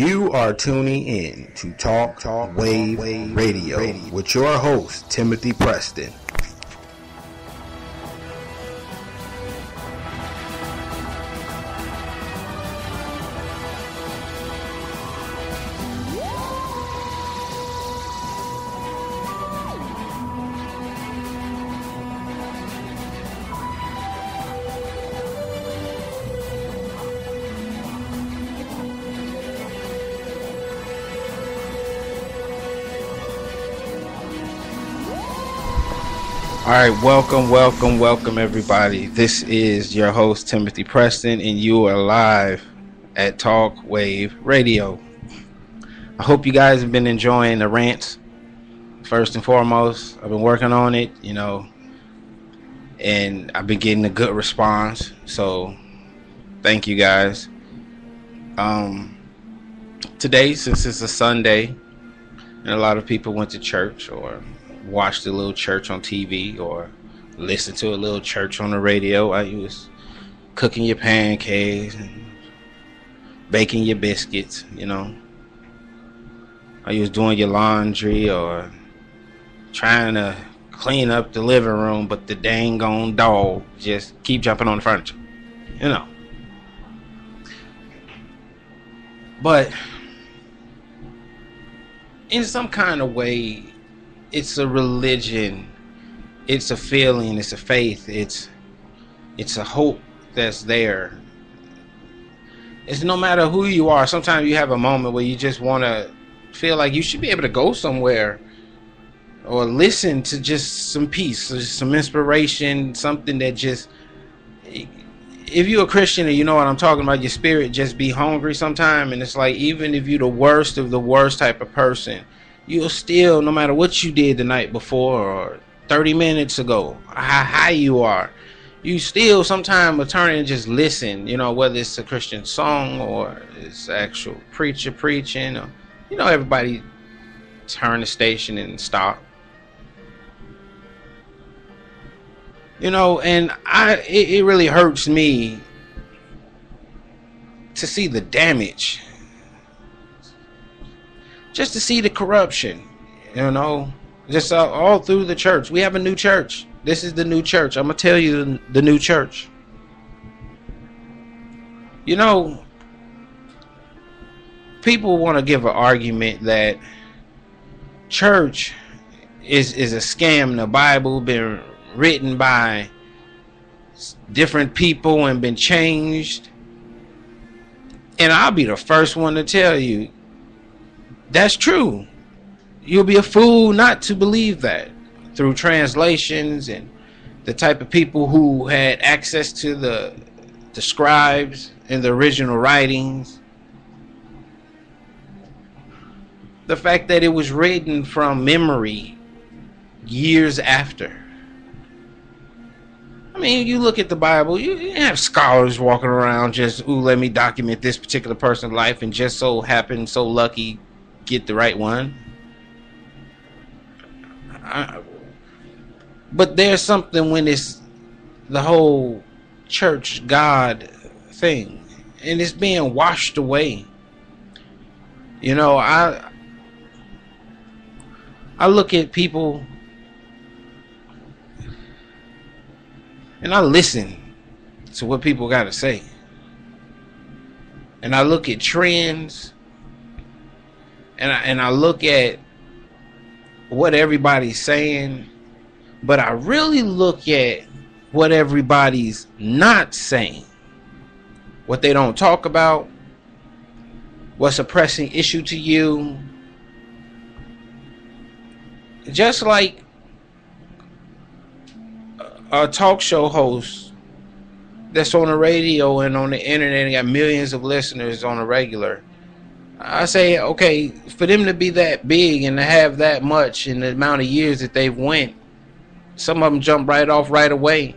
You are tuning in to Talk Wave Radio with your host, Timothy Preston. All right, welcome everybody. This is your host Timothy Preston, and you are live at Talk Wave Radio. I hope you guys have been enjoying the rants. First and foremost, I've been working on it, and I've been getting a good response. So, thank you guys. Today, since it's a Sunday, and a lot of people went to church or watched a little church on TV or listened to a little church on the radio. I was cooking your pancakes and baking your biscuits, I was doing your laundry or trying to clean up the living room, but the dang on dog just keep jumping on the furniture, But in some kind of way, it's a religion, it's a feeling, it's a faith, it's a hope that's there. It's no matter who you are, sometimes you have a moment where you just want to feel like you should be able to go somewhere or listen to just some peace, some inspiration, something that just, if you're a Christian and you know what I'm talking about, your spirit just be hungry sometime. And it's like, even if you're the worst of the worst type of person, you'll still, no matter what you did the night before or 30 minutes ago, how high you are, you still sometimes will turn and just listen, whether it's a Christian song or it's actual preacher preaching, or, everybody turn the station and stop. And it really hurts me to see the damage, just to see the corruption, just all through the church. We have a new church. This is the new church. I'm going to tell you the new church. People want to give an argument that church is a scam. The Bible been written by different people and been changed. And I'll be the first one to tell you, that's true. You'll be a fool not to believe that through translations and the type of people who had access to the scribes and the original writings. The fact that it was written from memory years after. I mean, you look at the Bible, you have scholars walking around just, let me document this particular person's life and just so happen, so lucky, get the right one. But there's something when it's the whole church God thing and it's being washed away. I look at people and I listen to what people got to say, and I look at trends. And I look at what everybody's saying, but I really look at what everybody's not saying, what they don't talk about, what's a pressing issue to you. Just like a talk show host that's on the radio and on the internet and got millions of listeners on a regular, I say, okay, for them to be that big and to have that much in the amount of years that they've went, some of them jump right off right away.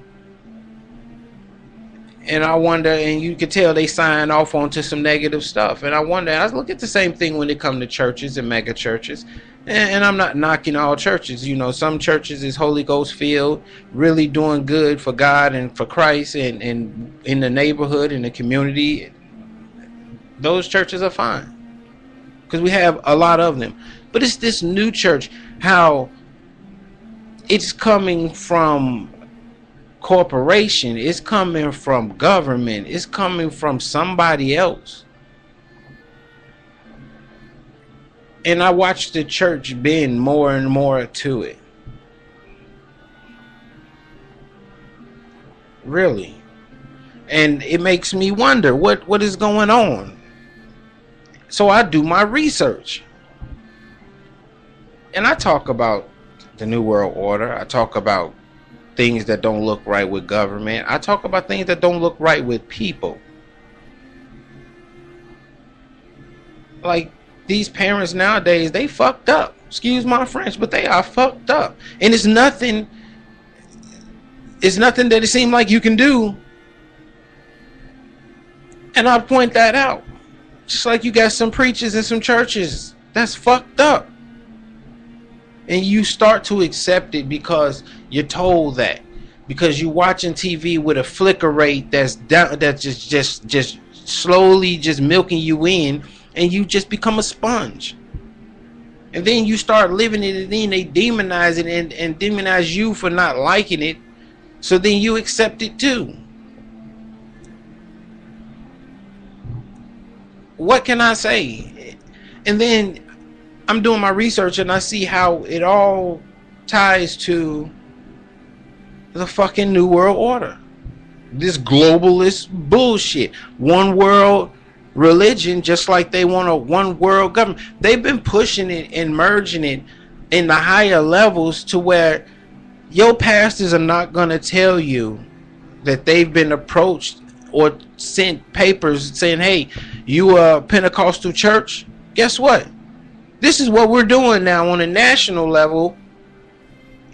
And I wonder, and you can tell they sign off onto some negative stuff. And I wonder, I look at the same thing when it comes to churches and mega churches. And I'm not knocking all churches. Some churches is Holy Ghost filled, really doing good for God and for Christ and in the neighborhood, in the community. Those churches are fine. because we have a lot of them. But it's this new church, how it's coming from corporation, it's coming from government, it's coming from somebody else. And I watch the church bend more and more to it. Really. And it makes me wonder what is going on. So I do my research. And I talk about the New World Order. I talk about things that don't look right with government. I talk about things that don't look right with people. Like these parents nowadays, they fucked up. Excuse my French, but they are fucked up. And it's nothing that it seems like you can do. And I point that out. Just like you got some preachers and some churches that's fucked up. And you start to accept it because you're told that. Because you're watching TV with a flicker rate that's down, that's just slowly just milking you in, and you just become a sponge. And then you start living it, and then they demonize it and demonize you for not liking it. So then you accept it too. What can I say? And then I'm doing my research and I see how it all ties to the fucking New World Order. This globalist bullshit. One world religion, just like they want a one world government. They've been pushing it and merging it in the higher levels to where your pastors are not going to tell you that they've been approached or sent papers saying, hey, you a Pentecostal church? Guess what? This is what we're doing now on a national level,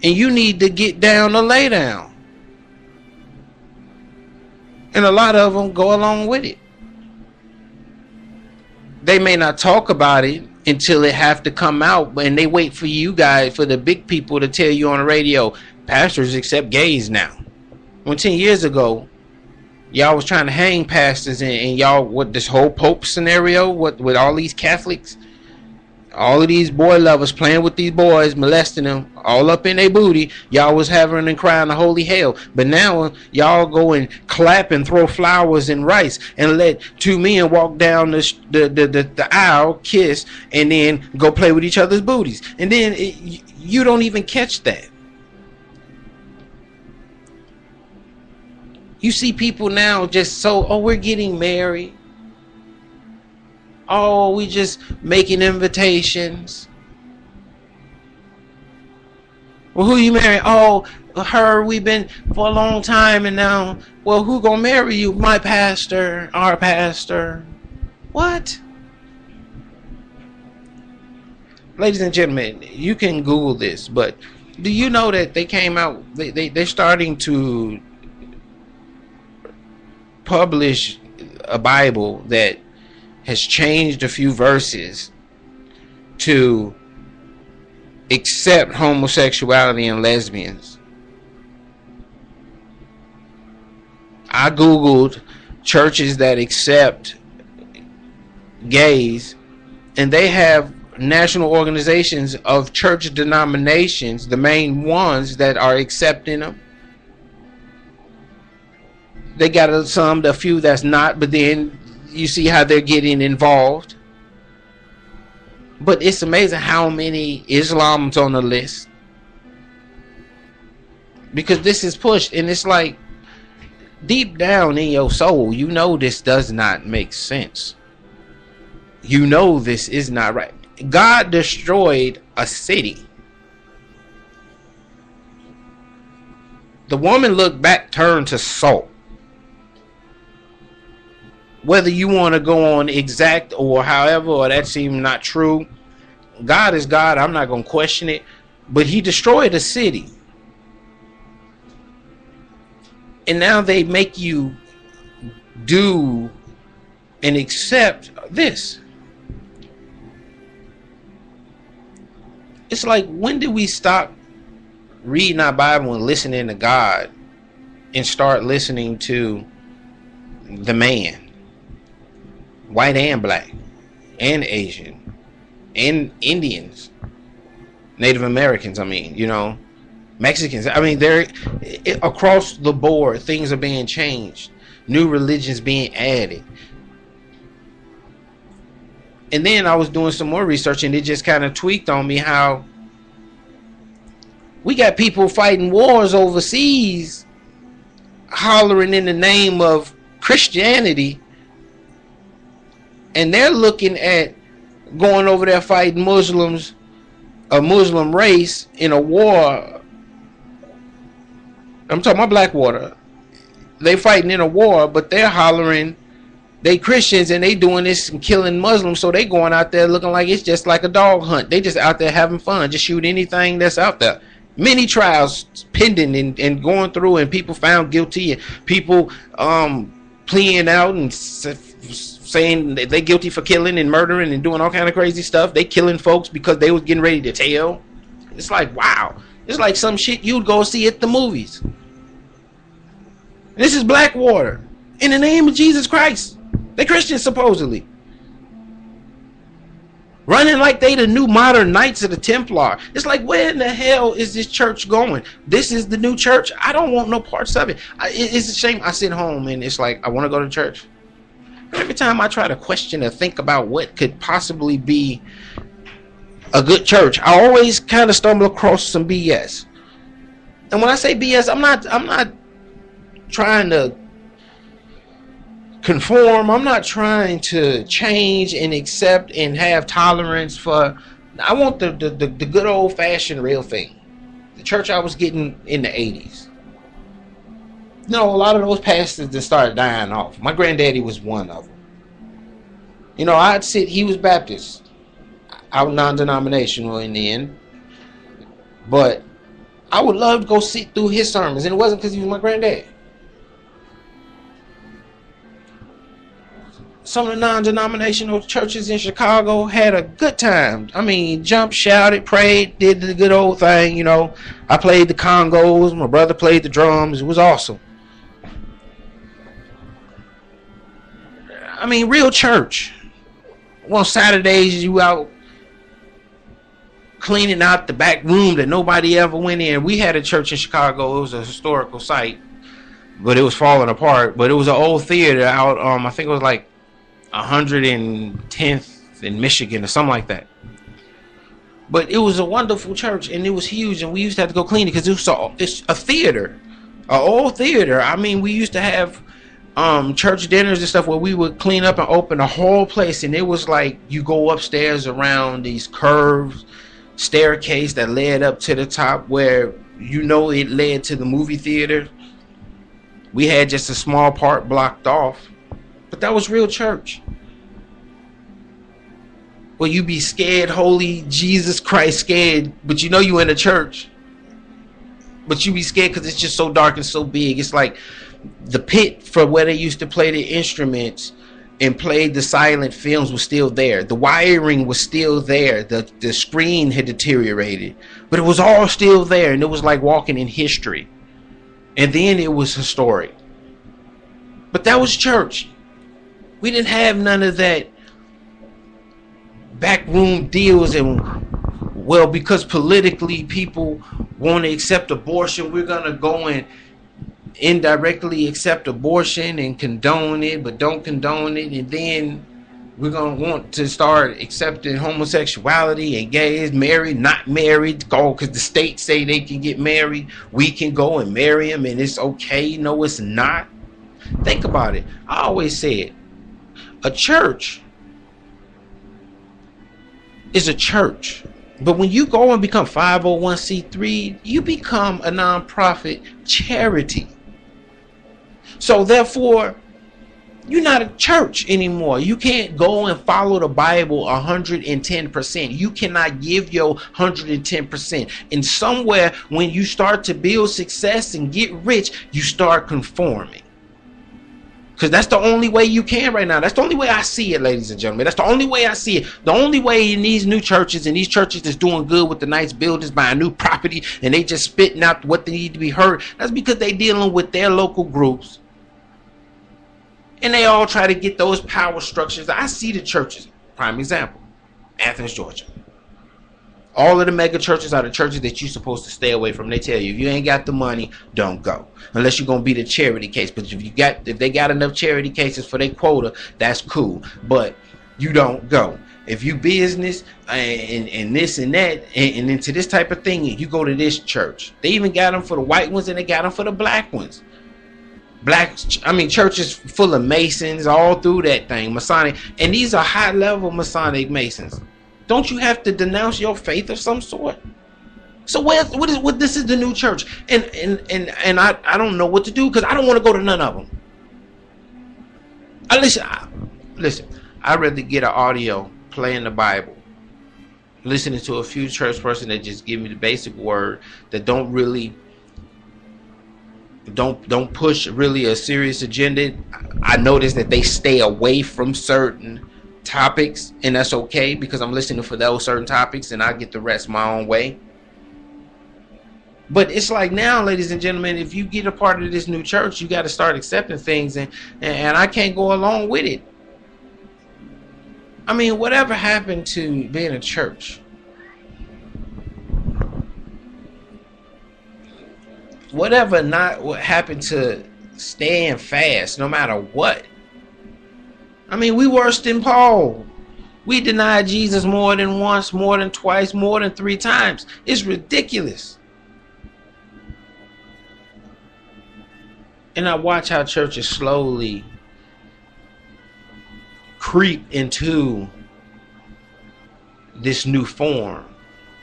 and you need to get down or lay down. And a lot of them go along with it. They may not talk about it until it have to come out, and they wait for you guys, for the big people, to tell you on the radio, pastors accept gays now. When 10 years ago, y'all was trying to hang pastors, and y'all, what, this whole Pope scenario, what with all these Catholics, all of these boy lovers playing with these boys, molesting them, all up in their booty, y'all was having and crying the holy hell. But now y'all go and clap and throw flowers and rice and let two men walk down the aisle, kiss, and then go play with each other's booties. And then you don't even catch that. You see people now just so, oh, we're getting married. Oh, we just making invitations. Well, who you marry? Oh, her, we've been for a long time, and now, well, who gonna marry you? My pastor, our pastor. What? Ladies and gentlemen, you can Google this, but do you know that they came out, they're starting to publish a Bible that has changed a few verses to accept homosexuality and lesbians. I googled churches that accept gays, and they have national organizations of church denominations, the main ones that are accepting them. They got a few that's not, but then you see how they're getting involved. But it's amazing how many Islam's on the list, because this is pushed, and it's like deep down in your soul, you know this does not make sense. You know this is not right. God destroyed a city. The woman looked back, turned to salt. Whether you want to go on exact or however, or that seems not true, God is God. I'm not going to question it. But he destroyed a city. And now they make you do and accept this. It's like, when did we stop reading our Bible and listening to God and start listening to the man? White and black and Asian, and Indians, Native Americans, I mean, you know, Mexicans. I mean, they're across the board, things are being changed, new religions being added. And then I was doing some more research, and it just kind of tweaked on me how we got people fighting wars overseas, hollering in the name of Christianity, and they're looking at going over there fighting Muslims, a Muslim race in a war. I'm talking about Blackwater. They fighting in a war, but they're hollering they Christians, and they doing this and killing Muslims, so they going out there looking like it's just like a dog hunt. They just out there having fun, just shoot anything that's out there. Many trials pending and going through, and people found guilty, and people pleading out and saying that they guilty for killing and murdering and doing all kind of crazy stuff. They killing folks because they was getting ready to tell. It's like, wow. It's like some shit you'd go see at the movies. This is Blackwater in the name of Jesus Christ. They Christians supposedly, running like they the new modern Knights of the Templar. It's like, where in the hell is this church going? This is the new church. I don't want no parts of it. It's a shame. I sit home and it's like I want to go to church. Every time I try to question or think about what could possibly be a good church, I always kind of stumble across some BS. And when I say BS, I'm not trying to conform. I'm not trying to change and accept and have tolerance for. I want the good old fashioned real thing. The church I was getting in the 80s. You know, a lot of those pastors that started dying off. My granddaddy was one of them. You know, he was Baptist, out non-denominational in the end, but I would love to go sit through his sermons, and it wasn't because he was my granddad. Some of the non-denominational churches in Chicago had a good time. I mean, jumped, shouted, prayed, did the good old thing, you know. I played the congos, my brother played the drums. It was awesome. I mean, real church. On Saturdays, you out cleaning out the back room that nobody ever went in. We had a church in Chicago. It was a historical site, but it was falling apart. But it was an old theater out, I think it was like 110th in Michigan or something like that. But it was a wonderful church, and it was huge, and we used to have to go clean it because it's a theater, an old theater. I mean, we used to have church dinners and stuff where we would clean up and open the whole place, and it was like you go upstairs around these curved staircase that led up to the top where you know it led to the movie theater. We had just a small part blocked off. But that was real church. Well, you be scared, holy Jesus Christ scared, but you know you in a church. But you be scared because it's just so dark and so big. It's like the pit for where they used to play the instruments and play the silent films was still there. The wiring was still there. The screen had deteriorated. But it was all still there, and it was like walking in history. And then it was historic. But that was church. We didn't have none of that backroom deals and, well, because politically people want to accept abortion, we're going to go and indirectly accept abortion and condone it, but don't condone it. And then we're going to want to start accepting homosexuality and gays, married, not married, go because the states say they can get married. We can go and marry them and it's okay. No, it's not. Think about it. I always said, a church is a church. But when you go and become 501c3, you become a nonprofit charity. So therefore, you're not a church anymore. You can't go and follow the Bible 110%. You cannot give your 110%. And somewhere when you start to build success and get rich, you start conforming. Because that's the only way you can right now. That's the only way I see it, ladies and gentlemen. That's the only way I see it. The only way in these new churches and these churches that's doing good with the nice buildings, buying new property, and they just spitting out what they need to be heard, that's because they dealing with their local groups. And they all try to get those power structures. I see the churches, prime example. Athens, Georgia. All of the mega churches are the churches that you're supposed to stay away from. They tell you if you ain't got the money, don't go. Unless you're gonna be the charity case. But if they got enough charity cases for their quota, that's cool. But you don't go. If you business and this and that and into this type of thing, you go to this church. They even got them for the white ones and they got them for the black ones. Churches full of Masons all through that thing, Masonic, and these are high level Masonic Masons. Don't you have to denounce your faith of some sort? So what this is the new church, and I don't know what to do because I don't want to go to none of them. Listen. I'd rather get an audio playing the Bible, listening to a few church person that just give me the basic word, that don't push really a serious agenda. I notice that they stay away from certain topics, and that's okay because I'm listening for those certain topics and I get the rest my own way. But it's like now, ladies and gentlemen, if you get a part of this new church, you got to start accepting things, and I can't go along with it. I mean, whatever happened to being a church? What happened to staying fast no matter what? I mean, we worse than Paul. We denied Jesus more than once, more than twice, more than 3 times. It's ridiculous. And I watch how churches slowly creep into this new form,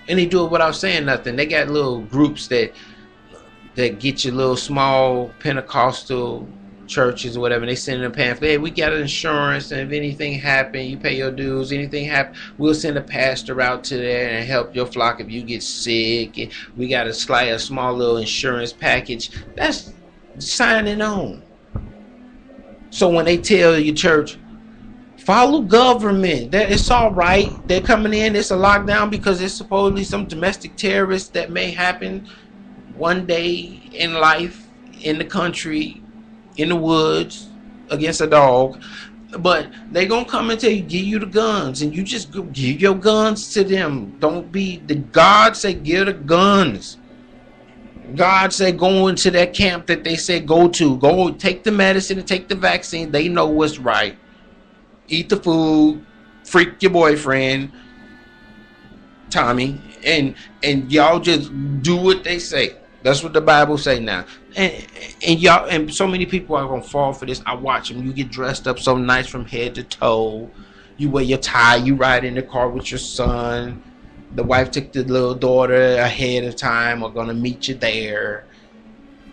and they do it without saying nothing. They got little groups that get you little small Pentecostal churches or whatever, and they send in a pamphlet. Hey, we got insurance, and if anything happen, you pay your dues. Anything happen, we'll send a pastor out to there and help your flock if you get sick. And we got a small little insurance package. That's signing on. So when they tell your church, follow government, that it's all right, they're coming in, it's a lockdown because there's supposedly some domestic terrorists that may happen one day in life, in the country, in the woods, against a dog. But they gonna come and tell you, give you the guns, and you just give your guns to them. Don't be the God say give the guns. God said go into that camp that they said go to. Go take the medicine and take the vaccine. They know what's right. Eat the food, freak your boyfriend, Tommy, and y'all just do what they say. That's what the Bible say now. And y'all, and so many people are gonna fall for this. I watch them. You get dressed up so nice from head to toe. You wear your tie. You ride in the car with your son. The wife took the little daughter ahead of time. Are gonna meet you there,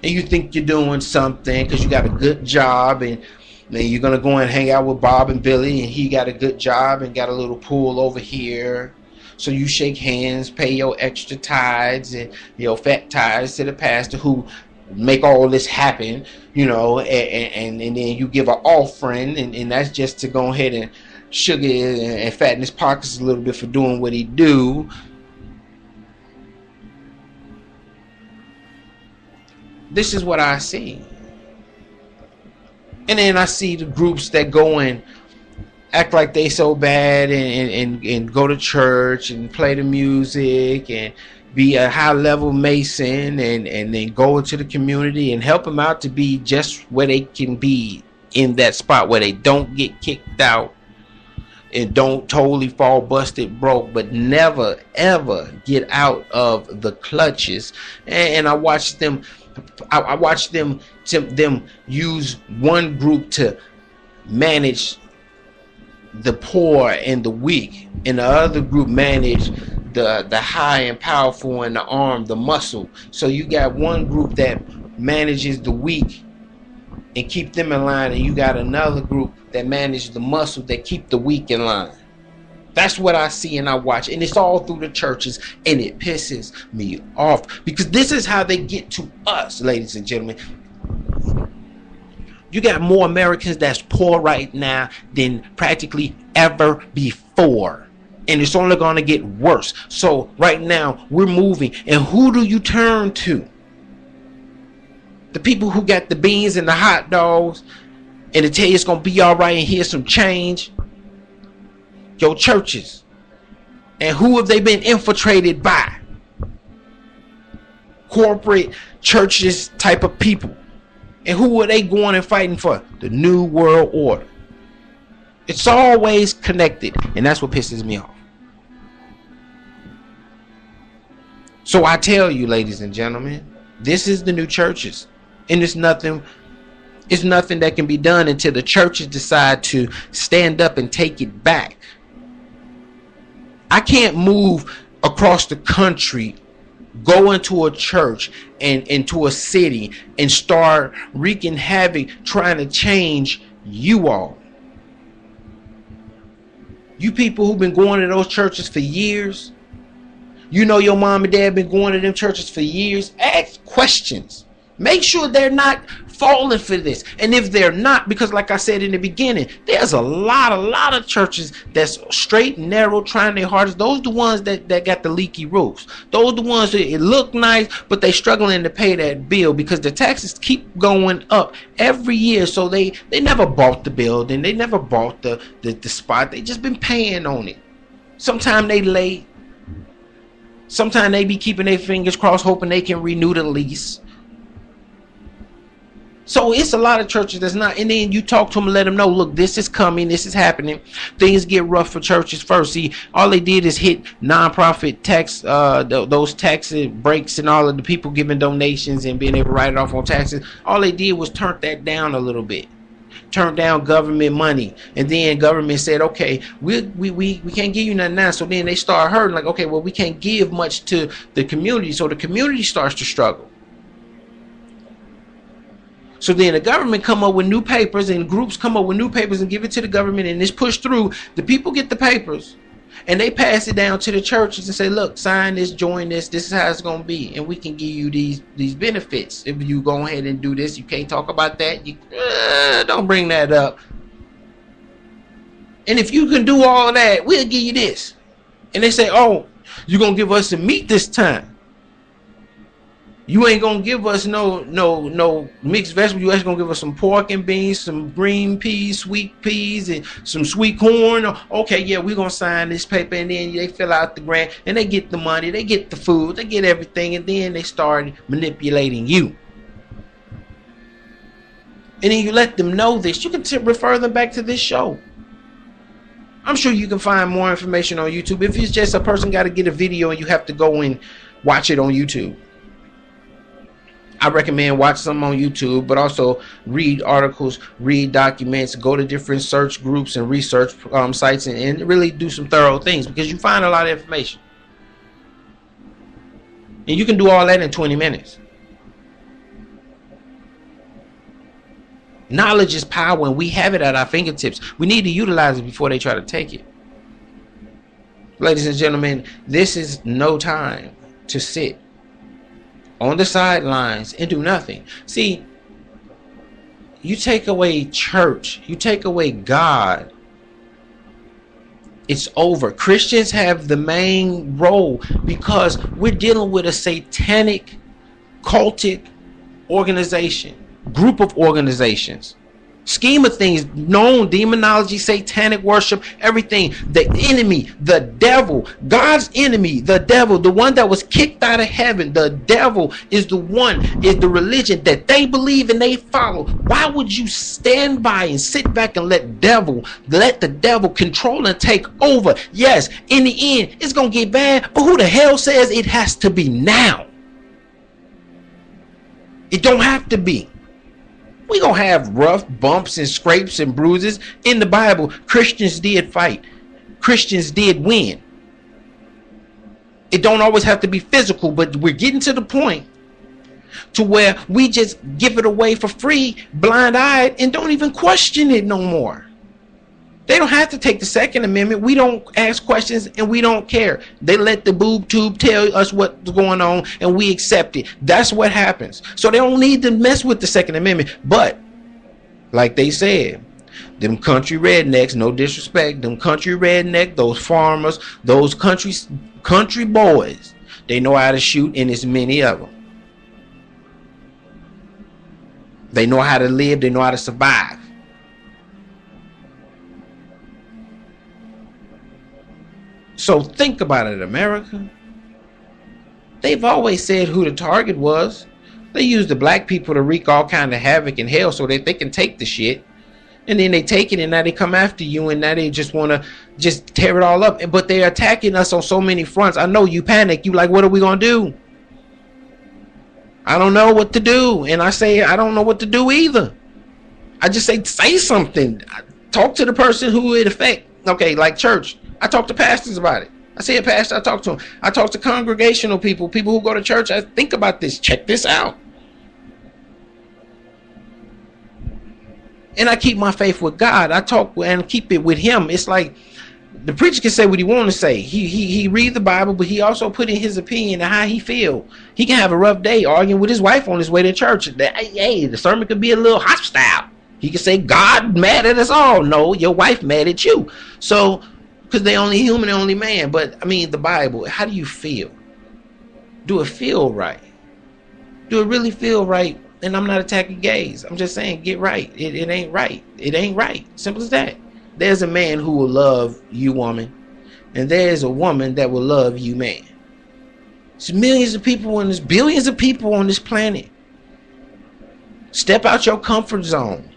and you think you're doing something because you got a good job, and then you're gonna go and hang out with Bob and Billy, and he got a good job and got a little pool over here. So you shake hands, pay your extra tithes and your fat tithes to the pastor who make all this happen, and then you give an offering, and that's just to go ahead and sugar and fatten his pockets a little bit for doing what he do. This is what I see. And then I see the groups that go and act like they so bad and go to church and play the music and be a high level Mason and then go into the community and help them out to be just where they can be in that spot where they don't get kicked out and don't totally fall busted broke, but never ever get out of the clutches. And I watch them use one group to manage the poor and the weak, and the other group manage the high and powerful and the arm, the muscle. So you got one group that manages the weak and keep them in line, and you got another group that manages the muscle that keep the weak in line. That's what I see and I watch, and it's all through the churches, and it pisses me off because this is how they get to us, ladies and gentlemen. You got more Americans that's poor right now than practically ever before, and it's only going to get worse. So right now we're moving, and who do you turn to? The people who got the beans and the hot dogs and to tell you it's going to be all right and here's some change. Your churches. And who have they been infiltrated by? Corporate churches type of people. And who are they going and fighting for? The New World Order. It's always connected, and that's what pisses me off. So I tell you, ladies and gentlemen, this is the new churches, and it's nothing that can be done until the churches decide to stand up and take it back. I can't move across the country, go into a church and into a city and start wreaking havoc trying to change you all. You people who've been going to those churches for years, you know your mom and dad been going to them churches for years. Ask questions. Make sure they're not falling for this. And if they're not, because like I said in the beginning, there's a lot of churches that's straight and narrow, trying their hardest. Those are the ones that got the leaky roofs. Those are the ones that it look nice, but they struggling to pay that bill because the taxes keep going up every year. So they never bought the building. They never bought the spot. They just been paying on it. Sometimes they late. Sometimes they be keeping their fingers crossed, hoping they can renew the lease. So it's a lot of churches that's not, and then you talk to them and let them know, look, this is coming, this is happening. Things get rough for churches first. See, all they did is hit nonprofit tax, those tax breaks and all of the people giving donations and being able to write it off on taxes. All they did was turn that down a little bit. Turn down government money, and then government said, okay, we can't give you nothing now. So then they start hurting, like, okay, well, we can't give much to the community, so the community starts to struggle. So then the government come up with new papers, and groups come up with new papers and give it to the government, and it's pushed through. The people get the papers and they pass it down to the churches and say, look, sign this, join this, this is how it's going to be, and we can give you these benefits if you go ahead and do this. You can't talk about that. You don't bring that up. And if you can do all of that, we'll give you this. And they say, oh, you're going to give us some meat this time. You ain't gonna give us no mixed vegetables. You actually gonna give us some pork and beans, some green peas, sweet peas, and some sweet corn. Okay, yeah, we're gonna sign this paper, and then they fill out the grant, and they get the money, they get the food, they get everything, and then they start manipulating you. And then you let them know this. You can refer them back to this show. I'm sure you can find more information on YouTube. If it's just a person got to get a video and you have to go and watch it on YouTube, I recommend watch some on YouTube, but also read articles, read documents, go to different search groups and research sites, and really do some thorough things, because you find a lot of information. And you can do all that in 20 minutes. Knowledge is power, and we have it at our fingertips. We need to utilize it before they try to take it. Ladies and gentlemen, this is no time to sit on the sidelines and do nothing. See, you take away church, you take away God, it's over. Christians have the main role, because we're dealing with a satanic, cultic organization, group of organizations. Scheme of things, known demonology, satanic worship, everything. The enemy, the devil, God's enemy, the devil, the one that was kicked out of heaven. The devil is the one, is the religion that they believe and they follow. Why would you stand by and sit back and let the devil control and take over? Yes, in the end, it's going to get bad, but who the hell says it has to be now? It don't have to be. We're going to have rough bumps and scrapes and bruises. In the Bible, Christians did fight. Christians did win. It don't always have to be physical, but we're getting to the point to where we just give it away for free, blind-eyed, and don't even question it no more. They don't have to take the Second Amendment. We don't ask questions, and we don't care. They let the boob tube tell us what's going on, and we accept it. That's what happens. So they don't need to mess with the Second Amendment. But like they said, them country rednecks, no disrespect, them country redneck, those farmers, those country boys, they know how to shoot, and it's many of them. They know how to live. They know how to survive. So think about it, America. They've always said who the target was. They use the black people to wreak all kind of havoc and hell so that they can take the shit. And then they take it and now they come after you and now they just want to just tear it all up. But they're attacking us on so many fronts. I know you panic. You like, what are we going to do? I don't know what to do. And I say, I don't know what to do either. I just say something. Talk to the person who it affect. Okay, like church. I talk to pastors about it. I say a pastor, I talk to them. I talk to congregational people, people who go to church. I think about this. Check this out. And I keep my faith with God. I talk and keep it with him. It's like the preacher can say what he want to say. He read the Bible, but he also put in his opinion and how he feel. He can have a rough day arguing with his wife on his way to church. Hey, the sermon could be a little hostile. He can say, God mad at us all. No, your wife mad at you. So, because they only human, they only man. But, I mean, the Bible, how do you feel? Do it feel right? Do it really feel right? And I'm not attacking gays. I'm just saying, get right. It ain't right. It ain't right. Simple as that. There's a man who will love you, woman. And there's a woman that will love you, man. There's millions of people and there's billions of people on this planet. Step out your comfort zone.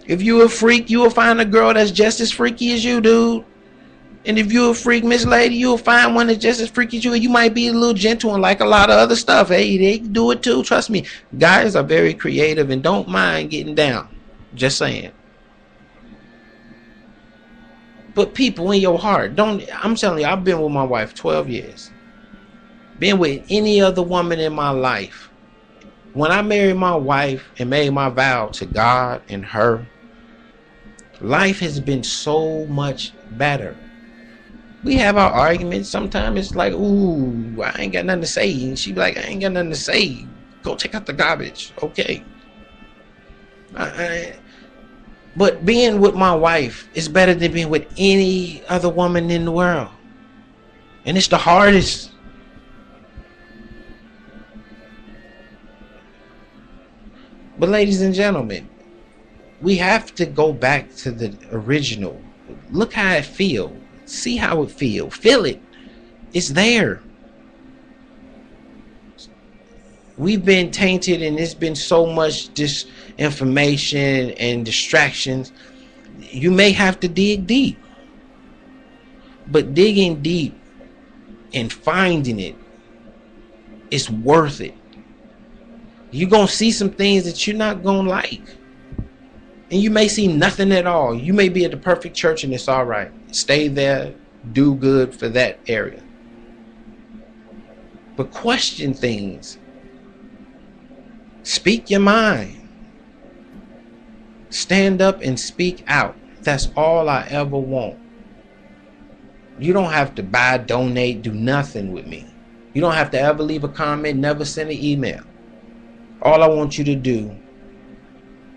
If you a freak, you will find a girl that's just as freaky as you, dude. And if you're a freak, Miss Lady, you'll find one that's just as freaky as you. You might be a little gentle and like a lot of other stuff. Hey, they do it too. Trust me. Guys are very creative and don't mind getting down. Just saying. But people in your heart, I'm telling you, I've been with my wife 12 years. Been with any other woman in my life. When I married my wife and made my vow to God and her, life has been so much better. We have our arguments. Sometimes it's like, ooh, I ain't got nothing to say. And she be like, I ain't got nothing to say. Go take out the garbage. Okay. But being with my wife is better than being with any other woman in the world. And it's the hardest. But ladies and gentlemen, we have to go back to the original. Look how it feels. See how it feels. Feel it. It's there. We've been tainted and there's been so much disinformation and distractions. You may have to dig deep. But digging deep and finding it is worth it. You're going to see some things that you're not going to like. And you may see nothing at all. You may be at the perfect church and it's all right. Stay there. Do good for that area. But question things. Speak your mind. Stand up and speak out. That's all I ever want. You don't have to buy, donate, do nothing with me. You don't have to ever leave a comment, never send an email. All I want you to do,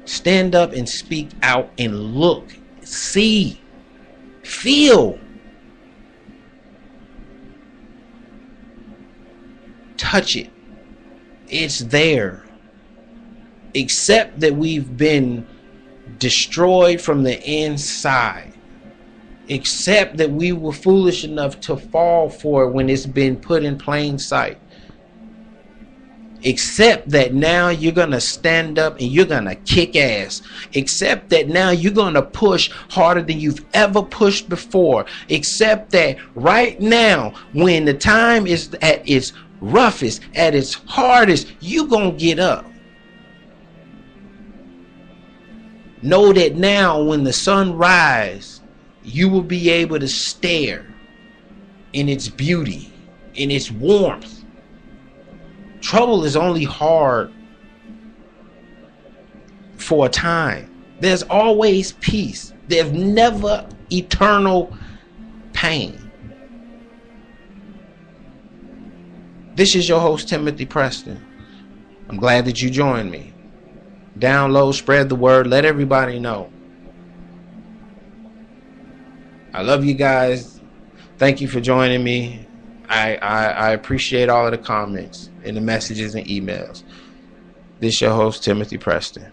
stand up and speak out and look, see, feel, touch it. It's there. Accept that we've been destroyed from the inside. Accept that we were foolish enough to fall for it when it's been put in plain sight. Accept that now you're going to stand up and you're going to kick ass. Accept that now you're going to push harder than you've ever pushed before. Accept that right now, when the time is at its roughest, at its hardest, you're going to get up. Know that now when the sun rises, you will be able to stare in its beauty, in its warmth. Trouble is only hard for a time. There's always peace. There's never eternal pain. This is your host, Timothy Preston. I'm glad that you joined me. Download, spread the word, let everybody know. I love you guys. Thank you for joining me. I appreciate all of the comments and the messages and emails. This is your host, Timothy Preston.